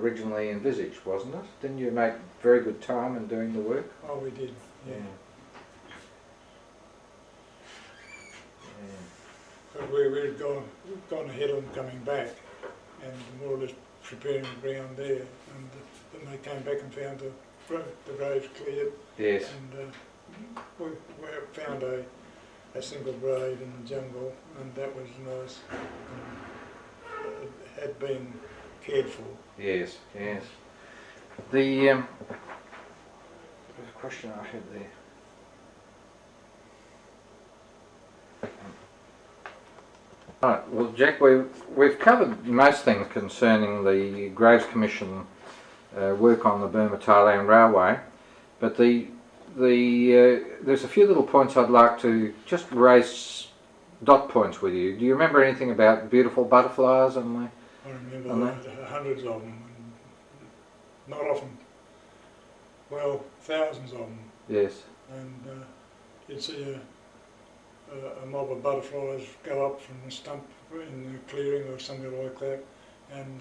originally envisaged, wasn't it? Didn't you make very good time in doing the work? Oh, we did, yeah. But we'd gone ahead on coming back and more or less preparing the ground there, and then they came back and found the graves cleared. Yes. And we found a single grave in the jungle, and that was nice. It had been cared for. Yes, yes. The question I had there. Right, well, Jack, we've covered most things concerning the Graves Commission work on the Burma-Thailand Railway, but there's a few little points I'd like to just raise dot points with you. Do you remember anything about beautiful butterflies on the? I remember hundreds of them, and not often, well, thousands of them. Yes. And you'd see a mob of butterflies go up from the stump in the clearing or something like that, and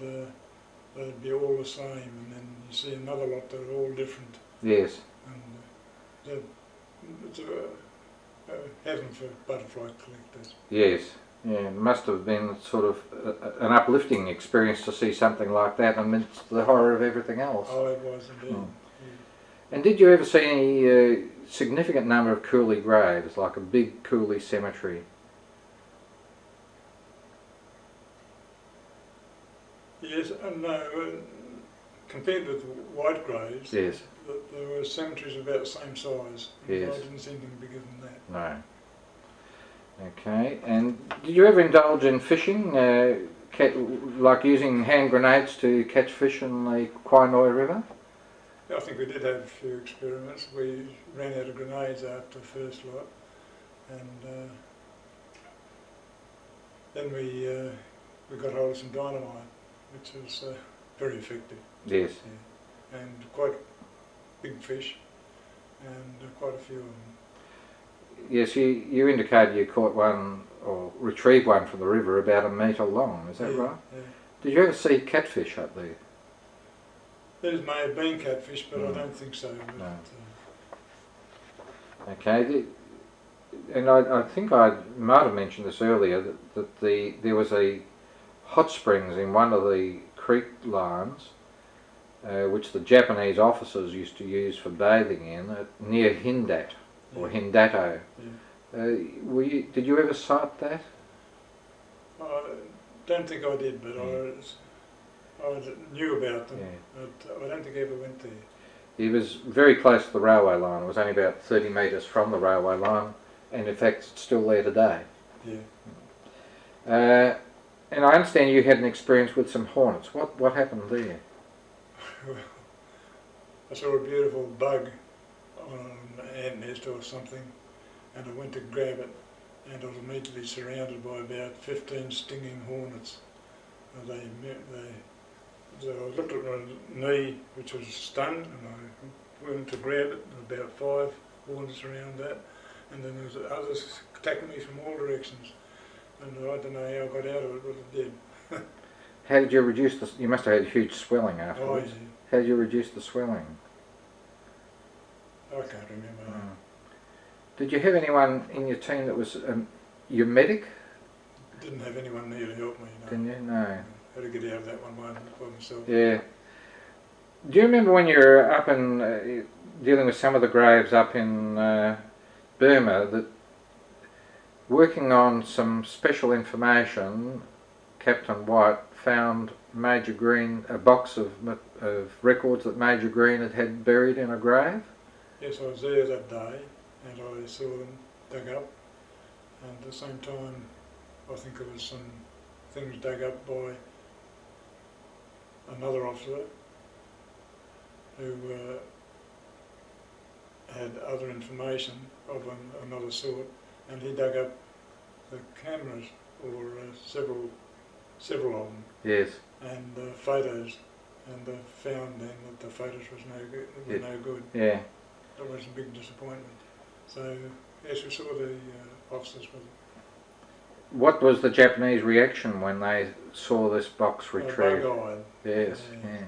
they'd be all the same, and then you see another lot that are all different. Yes. And it's a heaven for butterfly collectors. Yes. Yeah, it must have been sort of an uplifting experience to see something like that amidst the horror of everything else. Oh, it was indeed. Mm. Yeah. And did you ever see any significant number of coolie graves, like a big coolie cemetery? Yes, and no, compared with white graves, yes, there were cemeteries about the same size. Yes. I didn't see anything bigger than that. No. Okay, and did you ever indulge in fishing, like using hand grenades to catch fish in the Quainoi River? I think we did have a few experiments. We ran out of grenades after the first lot, and then we got hold of some dynamite, which was very effective. Yes. Yeah. And quite big fish, and quite a few of them. Yes, you indicated you caught one, or retrieved one from the river about 1 metre long, is that right? Yeah. Did you ever see catfish up there? There may have been catfish, but I don't think so. But, No. Okay, and I think I might have mentioned this earlier, that there was a hot springs in one of the creek lines, which the Japanese officers used to use for bathing in, near Hindat, or Hindato. Yeah. Did you ever sight that? I don't think I did, but I knew about them, but I don't think I ever went there. It was very close to the railway line. It was only about 30 metres from the railway line, and in fact it's still there today. Yeah. And I understand you had an experience with some hornets. What happened there? Well, I saw a beautiful bug on an ant nest or something, and I went to grab it, and I was immediately surrounded by about 15 stinging hornets. And so I looked at my knee, which was stunned, and I went to grab it, and about 5 hornets around that, and then there was others attacking me from all directions, and I don't know how I got out of it, but I did. How did you reduce the? You must have had huge swelling afterwards. Oh, yeah. How did you reduce the swelling? I can't remember. Oh. Did you have anyone in your team that was your medic? Didn't have anyone there to help me. No. Didn't you? No. Had to get out of that one by myself. Yeah. Do you remember when you were up in dealing with some of the graves up in Burma, that working on some special information, Captain White found Major Green, a box of records that Major Green had buried in a grave? Yes, I was there that day, and I saw them dug up, and at the same time I think there was some things dug up by another officer who had other information of another sort, and he dug up the cameras, or several of them. Yes. And photos, and found then that the photos were no good. Yeah. That was a big disappointment. So yes, we saw the officers with it. What was the Japanese reaction when they saw this box retrieved? Bug-eyed. Yes, Yeah.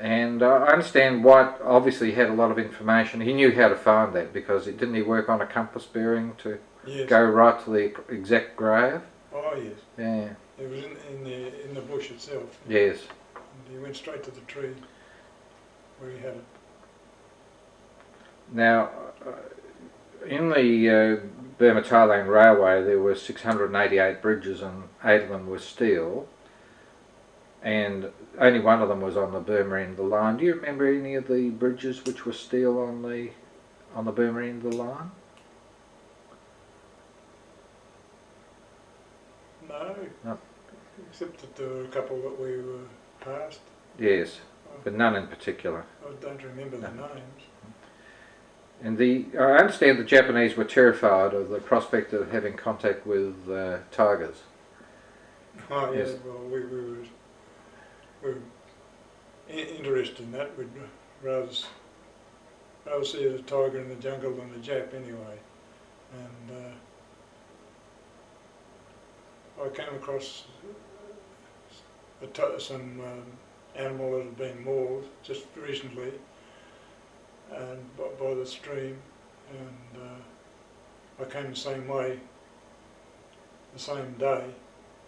And I understand White obviously had a lot of information. He knew how to find that because didn't he work on a compass bearing to Yes. go right to the exact grave? Oh yes. Yeah. It was in the bush itself. Yes. And he went straight to the tree where he had it. Now, in the Burma-Thailand railway there were 688 bridges and 8 of them were steel, and only one of them was on the Burma end of the line. Do you remember any of the bridges which were steel on the Burma end of the line? No, except that there were a couple that we were past. Yes, but none in particular. I don't remember the names. And I understand the Japanese were terrified of the prospect of having contact with tigers. Oh yeah, Yes. well we were interested in that. We'd rather see a tiger in the jungle than a Jap anyway. And I came across some animal that had been mauled just recently, and by the stream, and I came the same way, the same day,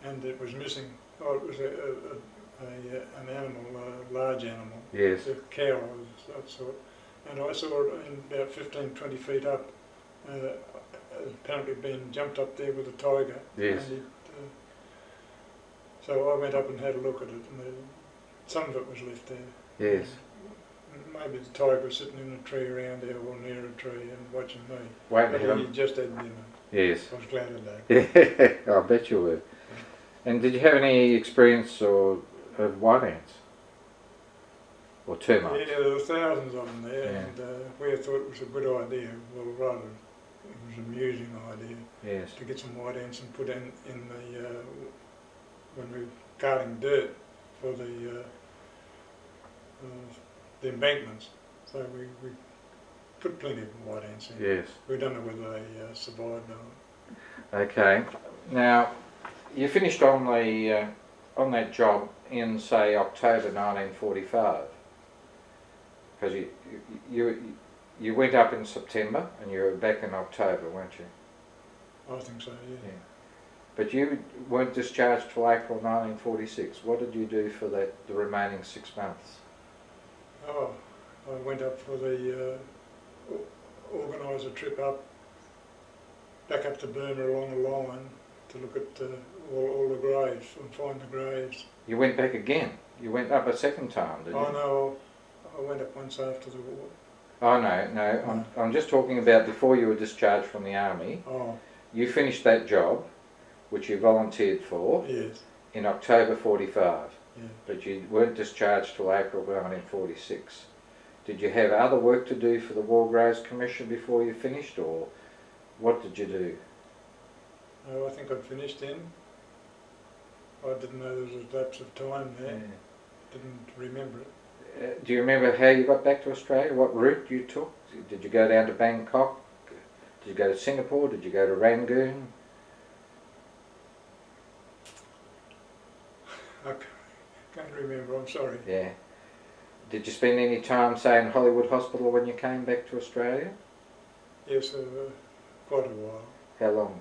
and it was missing. Oh, it was an animal, a large animal. Yes. A cow of that sort, and I saw it in about 15-20 feet up, apparently being jumped up there with a tiger. Yes. And so I went up and had a look at it, and some of it was left there. Yes. Maybe the tiger was sitting in a tree around there or near a tree and watching me. Waiting But for he them. just had dinner. Yes. I was glad of that. Yeah, I bet you were. And did you have any experience of white ants? Or termites? Yeah, there were thousands of them there, Yeah. and we thought it was a good idea. Well, rather, it was an amusing idea Yes. to get some white ants and put in the when we were carting dirt for the embankments. So we put plenty of white ants in. Yes. We don't know whether they survived or not. Okay. Now, you finished on that job in, say, October 1945, because you went up in September and you were back in October, weren't you? I think so, yeah. But you weren't discharged till April 1946. What did you do for the remaining 6 months? Oh, I went up for the organise a trip back up to Burma along the line to look at all the graves and find the graves. You went back again? You went up a second time, did you? Oh no, I went up once after the war. Oh no. I'm just talking about before you were discharged from the army. Oh. You finished that job, which you volunteered for, Yes. in October 45. Yeah. But you weren't discharged till April 1946. Did you have other work to do for the War Graves Commission before you finished, or what did you do? Oh, I think I'd finished then. I didn't know there was a lapse of time there. Yeah. Didn't remember it. Do you remember how you got back to Australia? What route you took? Did you go down to Bangkok? Did you go to Singapore? Did you go to Rangoon? I can't remember, I'm sorry. Yeah. Did you spend any time, say, in Hollywood Hospital when you came back to Australia? Yes, quite a while. How long?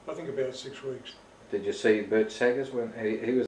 I think about 6 weeks. Did you see Bert Saggers when he was